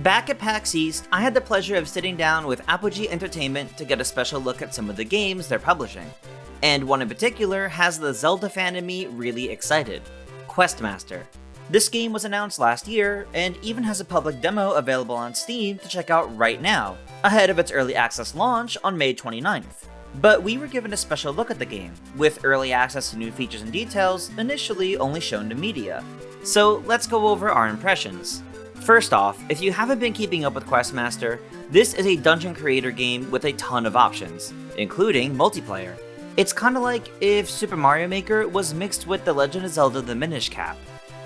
Back at PAX East, I had the pleasure of sitting down with Apogee Entertainment to get a special look at some of the games they're publishing. And one in particular has the Zelda fan in me really excited: Questmaster. This game was announced last year, and even has a public demo available on Steam to check out right now, ahead of its early access launch on May 29th. But we were given a special look at the game, with early access to new features and details initially only shown to media. So let's go over our impressions. First off, if you haven't been keeping up with Questmaster, this is a dungeon creator game with a ton of options, including multiplayer. It's kinda like if Super Mario Maker was mixed with The Legend of Zelda: The Minish Cap.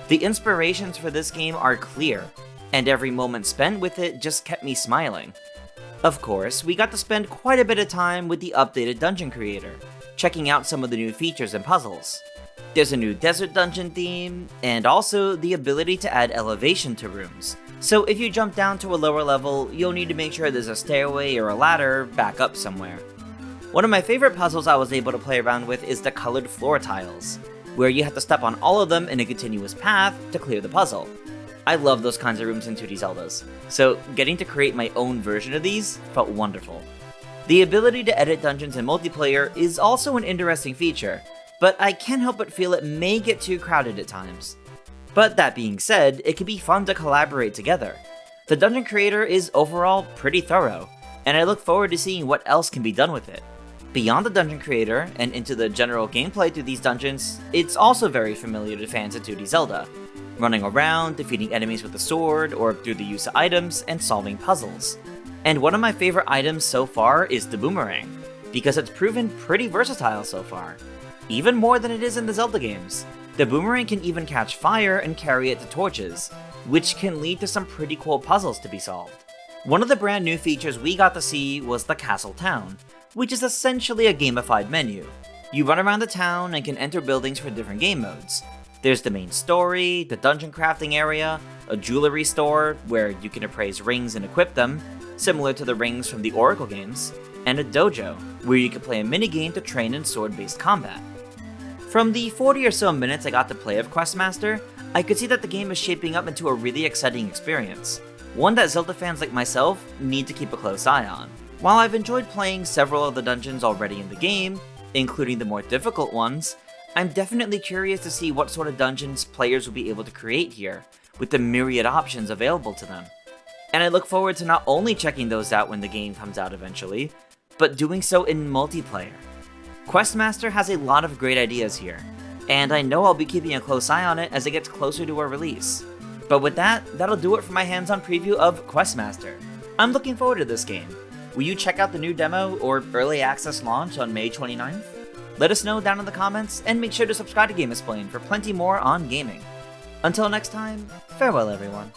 The inspirations for this game are clear, and every moment spent with it just kept me smiling. Of course, we got to spend quite a bit of time with the updated dungeon creator, checking out some of the new features and puzzles. There's a new desert dungeon theme, and also the ability to add elevation to rooms. So if you jump down to a lower level, you'll need to make sure there's a stairway or a ladder back up somewhere. One of my favorite puzzles I was able to play around with is the colored floor tiles, where you have to step on all of them in a continuous path to clear the puzzle. I love those kinds of rooms in 2D Zeldas, so getting to create my own version of these felt wonderful. The ability to edit dungeons in multiplayer is also an interesting feature, but I can't help but feel it may get too crowded at times. But that being said, it can be fun to collaborate together. The dungeon creator is overall pretty thorough, and I look forward to seeing what else can be done with it. Beyond the dungeon creator, and into the general gameplay through these dungeons, it's also very familiar to fans of 2D Zelda, running around, defeating enemies with a sword, or through the use of items and solving puzzles. And one of my favorite items so far is the boomerang, because it's proven pretty versatile so far. Even more than it is in the Zelda games. The boomerang can even catch fire and carry it to torches, which can lead to some pretty cool puzzles to be solved. One of the brand new features we got to see was the Castle Town, which is essentially a gamified menu. You run around the town and can enter buildings for different game modes. There's the main story, the dungeon crafting area, a jewelry store where you can appraise rings and equip them, similar to the rings from the Oracle games, and a dojo, where you can play a minigame to train in sword-based combat. From the 40 or so minutes I got to play of Questmaster, I could see that the game is shaping up into a really exciting experience, one that Zelda fans like myself need to keep a close eye on. While I've enjoyed playing several of the dungeons already in the game, including the more difficult ones, I'm definitely curious to see what sort of dungeons players will be able to create here, with the myriad options available to them. And I look forward to not only checking those out when the game comes out eventually, but doing so in multiplayer. Questmaster has a lot of great ideas here, and I know I'll be keeping a close eye on it as it gets closer to our release. But with that, that'll do it for my hands-on preview of Questmaster. I'm looking forward to this game. Will you check out the new demo or early access launch on May 29th? Let us know down in the comments, and make sure to subscribe to GameXplain for plenty more on gaming. Until next time, farewell everyone.